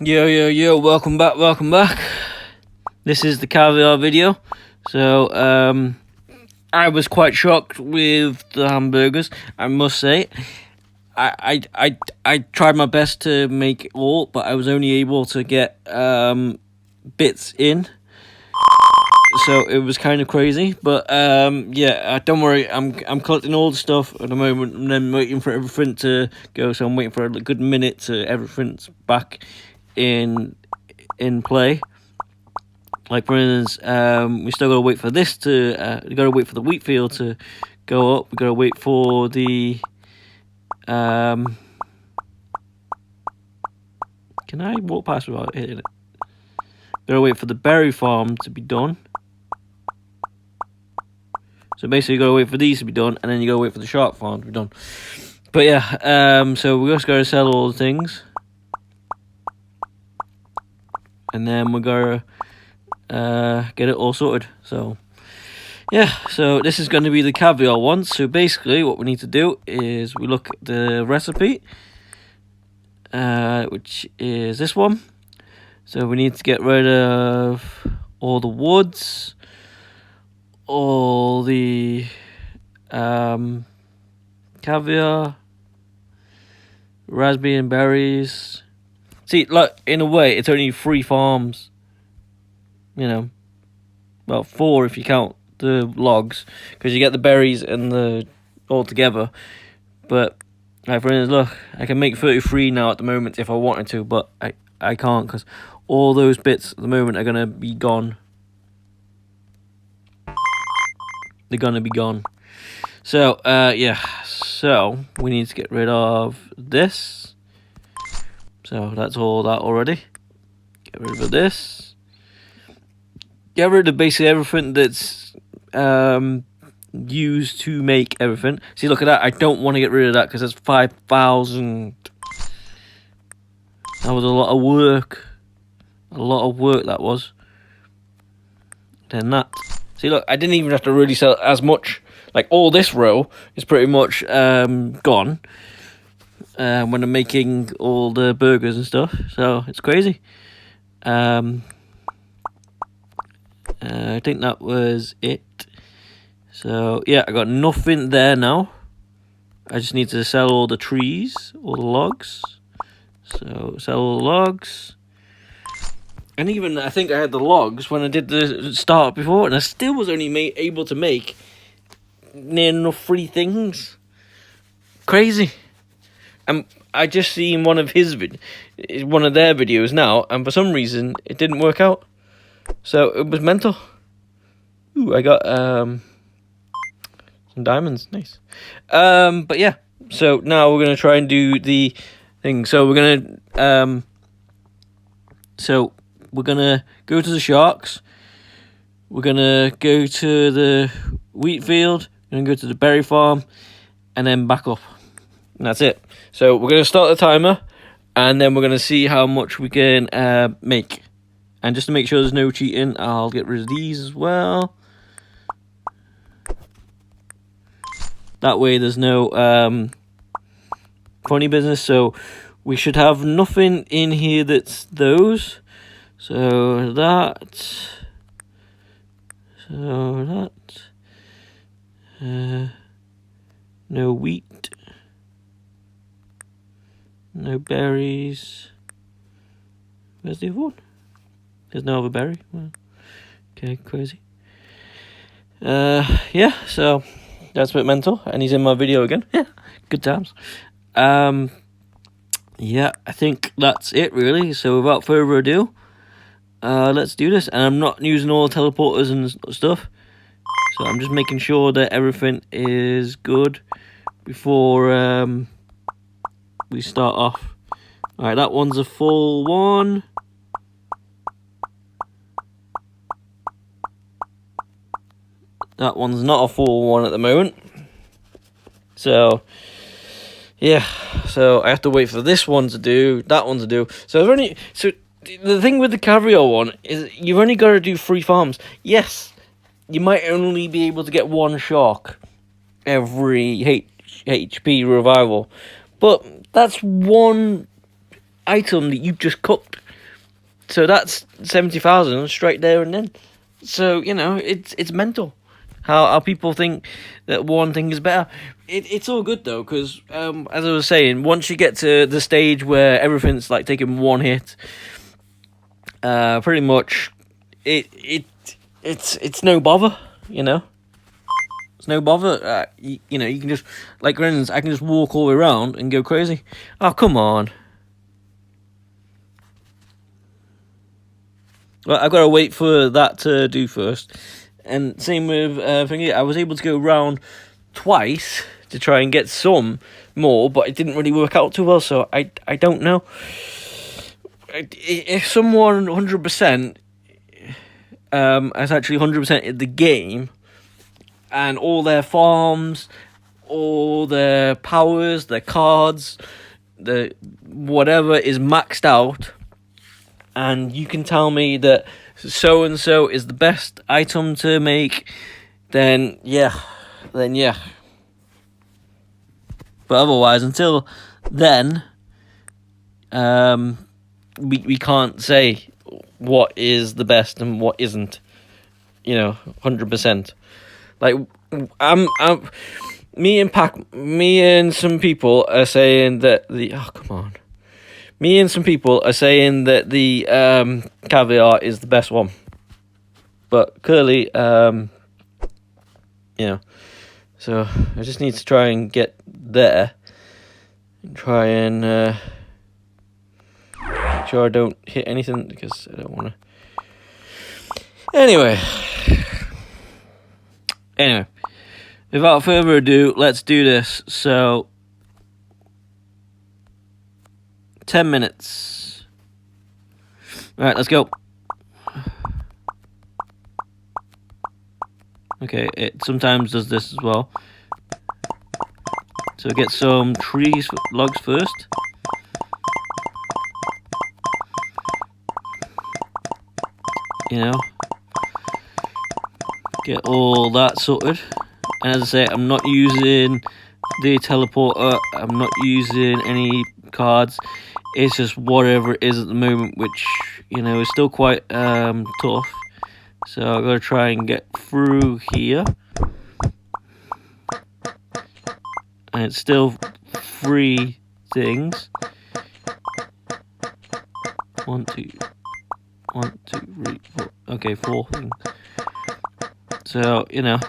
Yo, welcome back. This is the caviar video. So, I was quite shocked with the hamburgers, I must say. I tried my best to make it all, but I was only able to get bits in. So it was kind of crazy, but don't worry. I'm collecting all the stuff at the moment, and then waiting for everything to go. So I'm waiting for a good minute to everything's back in play. Like for instance, we still gotta wait for this to. We gotta wait for the wheat field to go up. We gotta wait for the. Can I walk past without hitting it? Gotta wait for the berry farm to be done. So basically, you gotta wait for these to be done, and then you gotta wait for the shark farm to be done. But yeah, so we just gotta sell all the things, and then we're gonna get it all sorted. So yeah, so this is going to be the caviar one. So basically, what we need to do is we look at the recipe, which is this one. So we need to get rid of all the woods, all the caviar, raspberry and berries. See, look, in a way, it's only 3 farms. You know, well, 4 if you count the logs, because you get the berries and the all together. But like for instance, look, I can make 33 now at the moment if I wanted to, but I can't because all those bits at the moment are gonna be gone. They're gonna be gone. So yeah, so we need to get rid of this. So that's all that already. Get rid of this. Get rid of basically everything that's used to make everything. See, look at that. I don't want to get rid of that because that's 5,000. That was a lot of work. A lot of work that was. Then that. See, look, I didn't even have to really sell as much. Like, all this row is pretty much gone when I'm making all the burgers and stuff. So, it's crazy. I think that was it. So, yeah, I got nothing there now. I just need to sell all the trees, all the logs. So, sell all the logs. And even, I think I had the logs when I did the start before, and I still was only able to make near enough 3 things. Crazy. And I just seen one of their videos now, and for some reason, it didn't work out. So, it was mental. Ooh, I got some diamonds. Nice. But yeah. So, now we're going to try and do the thing. So, we're going to... we're going to go to the sharks. We're going to go to the wheat field. We're going to go to the berry farm. And then back up. And that's it. So, we're going to start the timer. And then we're going to see how much we can make. And just to make sure there's no cheating, I'll get rid of these as well. That way there's no funny business. So we should have nothing in here that's those. So that. No wheat. No berries. Where's the other one? There's no other berry. Well, okay, crazy. Yeah, so that's a bit mental, and he's in my video again. Yeah, good times. Yeah, I think that's it really. So without further ado, let's do this. And I'm not using all the teleporters and stuff, so I'm just making sure that everything is good before we start off. All right, that one's a full one. That one's not a full one at the moment. So, yeah. So, I have to wait for this one to do, that one to do. So, the thing with the caviar one is you've only got to do 3 farms. Yes, you might only be able to get 1 shark every HP revival. But that's 1 item that you just cooked. So that's 70,000 straight there and then. So, you know, it's mental how people think that one thing is better. It's all good though, because as I was saying, once you get to the stage where everything's like taking one hit, pretty much it's no bother, you know. It's no bother. You know, you can just, like, for instance, I can just walk all the way around and go crazy. Oh, come on. Well, I've got to wait for that to do first. And same with thingy. I was able to go around twice to try and get some more, but it didn't really work out too well, so I don't know. If someone 100% has actually 100% in the game, and all their farms, all their powers, their cards, the whatever is maxed out, and you can tell me that so and so is the best item to make, then yeah. But otherwise, until then, we can't say what is the best and what isn't. You know, 100%. Like, me and some people are saying that me and some people are saying that the caviar is the best one, but clearly, you know, so I just need to try and get there, and try and make sure I don't hit anything, because I don't want to. Anyway, without further ado, let's do this. So, 10 minutes. Alright, let's go. Okay, it sometimes does this as well. So get some logs first. You know, get all that sorted. And as I say, I'm not using the teleporter, I'm not using any cards, it's just whatever it is at the moment, which, you know, is still quite tough. So I've got to try and get through here. And it's still 3 things. 1, 2, 3, 4. Okay, 4 things. So, you know.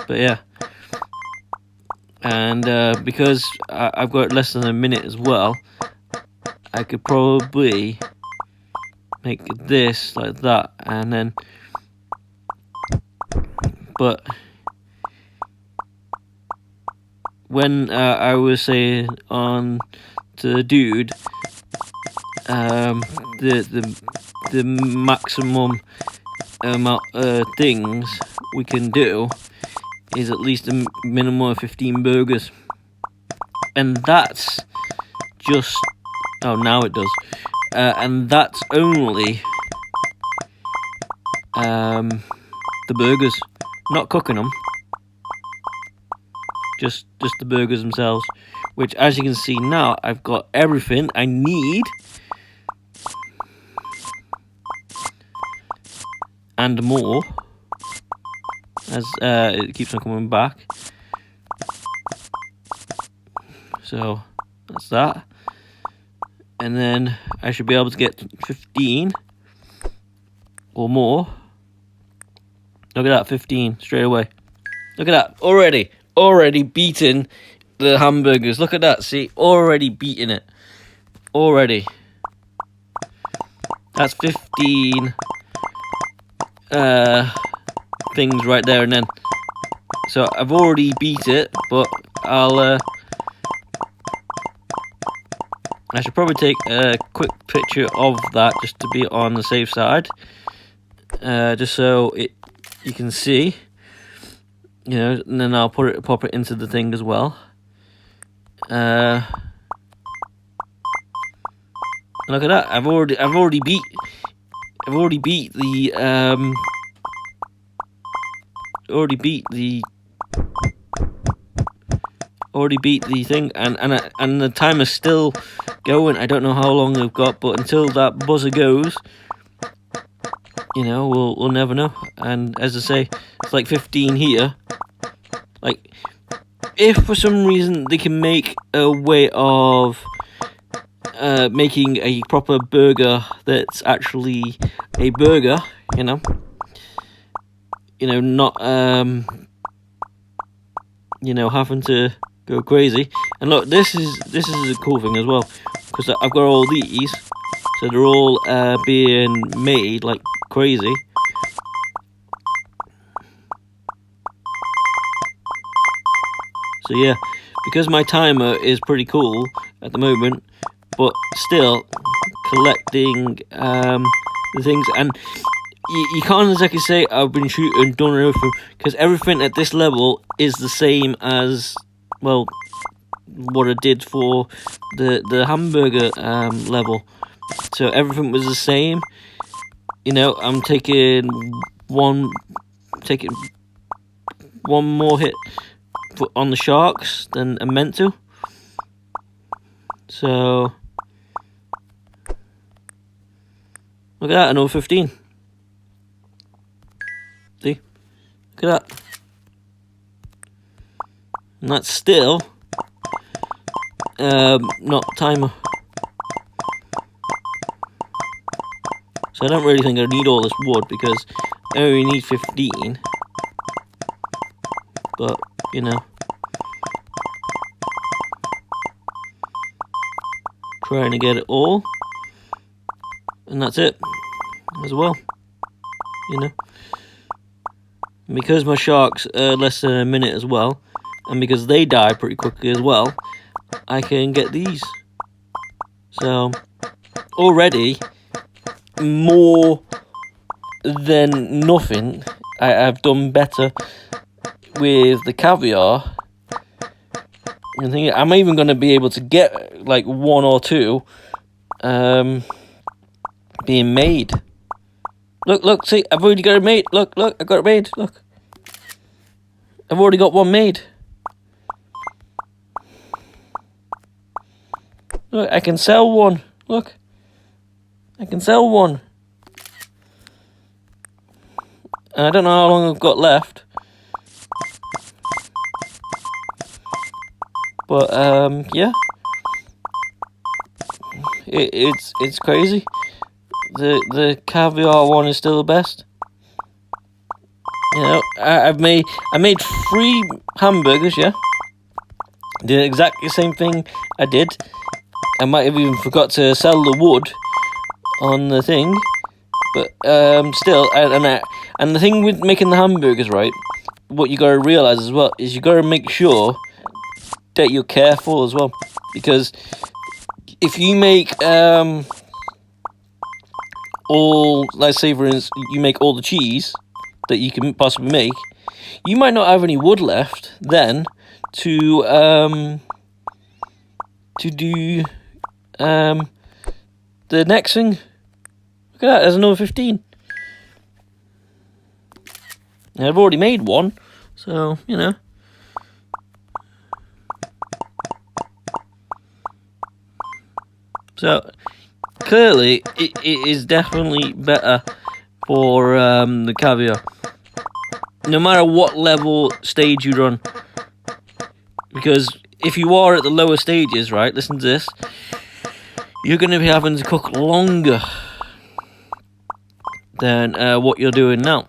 But yeah. And because I've got less than a minute as well, I could probably make this like that, and then, but when I was saying on to the dude, the maximum amount of things we can do is at least a minimum of 15 burgers, and that's just, oh, now it does, and that's only the burgers, not cooking them, just the burgers themselves, which, as you can see now, I've got everything I need, and more, as it keeps on coming back. So that's that, and then I should be able to get 15 or more. Look at that, 15 straight away. Look at that, already beating the hamburgers. Look at that, see, already beating it, already. That's 15 things right there and then. So I've already beat it, but I should probably take a quick picture of that just to be on the safe side, just so you can see, you know, and then I'll pop it into the thing as well. Look at that! I've already beat already beat the thing, and the timer's still going. I don't know how long we've got, but until that buzzer goes, you know, we'll never know. And as I say, it's like 15 here. Like, if for some reason they can make a way of making a proper burger that's actually a burger, you know, not having to go crazy. And look, this is a cool thing as well, because I've got all these, so they're all being made like crazy. So yeah, because my timer is pretty cool at the moment, but still collecting the things, and you can't exactly say I've been shooting, done everything, because everything at this level is the same as, well, what I did for the hamburger level. So everything was the same. You know, I'm taking one more hit on the sharks than I meant to. So look at that, another 15. See? Look at that. And that's still not timer. So I don't really think I need all this wood, because I only need 15. But, you know, trying to get it all. And that's it as well, you know. And because my sharks are less than a minute as well, and because they die pretty quickly as well, I can get these. So already more than nothing, I've done better with the caviar. I'm even going to be able to get like 1 or 2 being made. Look, see, I've already got it made. Look, I got it made. Look, I've already got 1 made. Look, I can sell 1. Look, I can sell 1. And I don't know how long I've got left. But yeah, it's crazy. The caviar one is still the best. You know, I made 3 hamburgers. Yeah, did exactly the same thing I did. I might have even forgot to sell the wood on the thing, but still, and the thing with making the hamburgers, right? What you gotta realize as well is you gotta make sure that you're careful as well, because if you make all, let's say for instance, you make all the cheese that you can possibly make, you might not have any wood left then to do the next thing. Look at that, there's another 15. And I've already made 1, so you know. So clearly, it is definitely better for the caviar, no matter what level stage you run. Because if you are at the lower stages, right, listen to this, you're going to be having to cook longer than what you're doing now.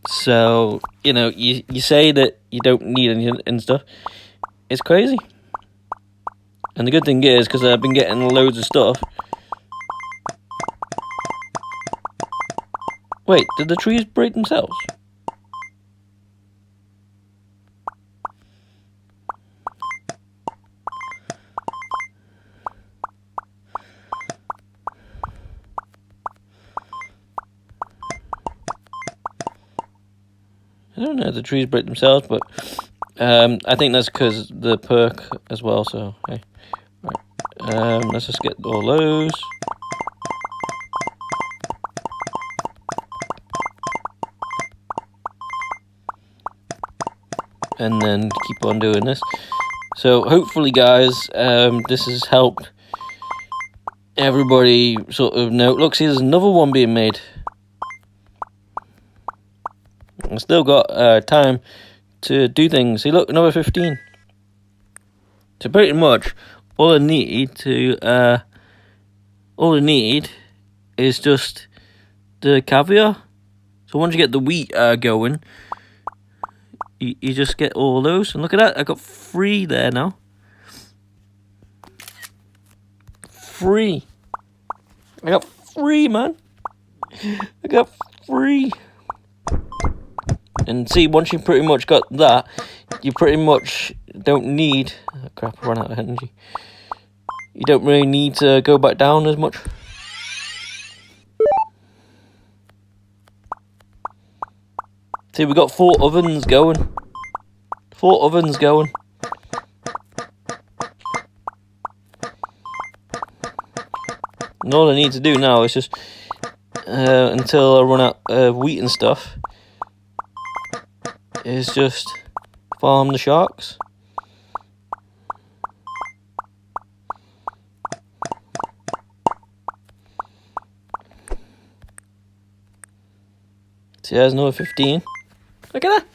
So, you know, you say that you don't need anything and stuff. It's crazy. And the good thing is, because I've been getting loads of stuff. Wait, did the trees break themselves? I don't know if the trees break themselves, but I think that's because the perk as well, so hey. Right. Let's just get all those. and then keep on doing this. So hopefully, guys, this has helped everybody sort of know. Look, see, there's another one being made. I've still got time to do things. See, look, another 15. So pretty much all I need is just the caviar. So once you get the wheat going, you just get all those. And look at that, I got 3 there now. 3. I got 3, man. I got 3. And see, once you pretty much got that, you pretty much don't need... Oh, crap, I ran out of energy. You don't really need to go back down as much. See, we got 4 ovens going. 4 ovens going. And all I need to do now is just... until I run out of wheat and stuff... is just farm the sharks. See, there's another 15. Look at that.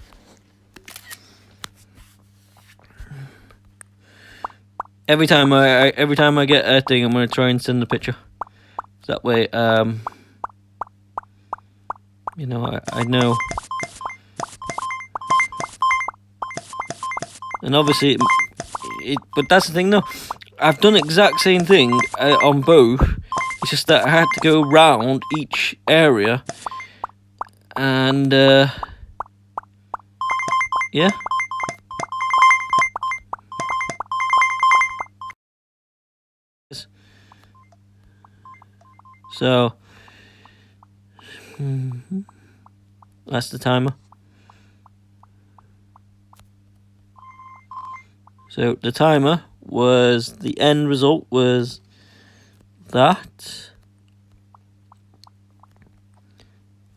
Every time I get a thing, I'm gonna try and send a picture. So that way, you know, I know. And obviously, but that's the thing though. I've done the exact same thing on both. It's just that I had to go round each area. And, yeah. So, that's the timer. So the timer was, the end result was that,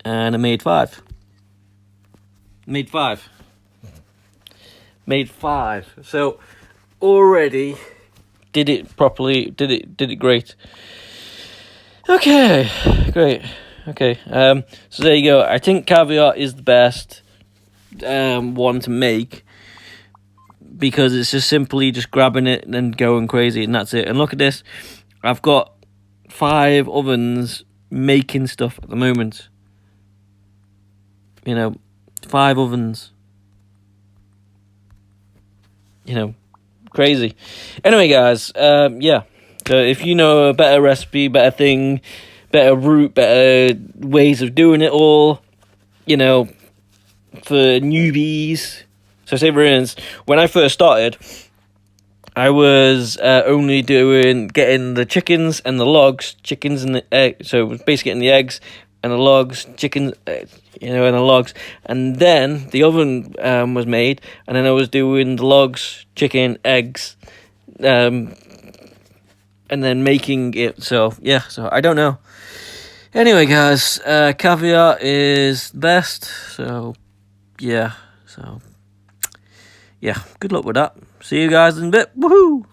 and I made 5. Made 5. So already did it properly. Did it great. Okay, great. Okay. So there you go. I think caviar is the best one to make. Because it's just simply just grabbing it and then going crazy, and that's it. And look at this. I've got 5 ovens making stuff at the moment. You know, 5 ovens. You know, crazy. Anyway, guys, yeah. So if you know a better recipe, better thing, better route, better ways of doing it all, you know, for newbies... So say for instance, when I first started, I was only getting the chickens and the logs, chickens and the egg. So it was basically getting the eggs and the logs, chickens, you know, and the logs. And then the oven was made, and then I was doing the logs, chicken, eggs, and then making it. So yeah, so I don't know. Anyway, guys, caviar is best. So yeah, so. Yeah, good luck with that. See you guys in a bit. Woohoo!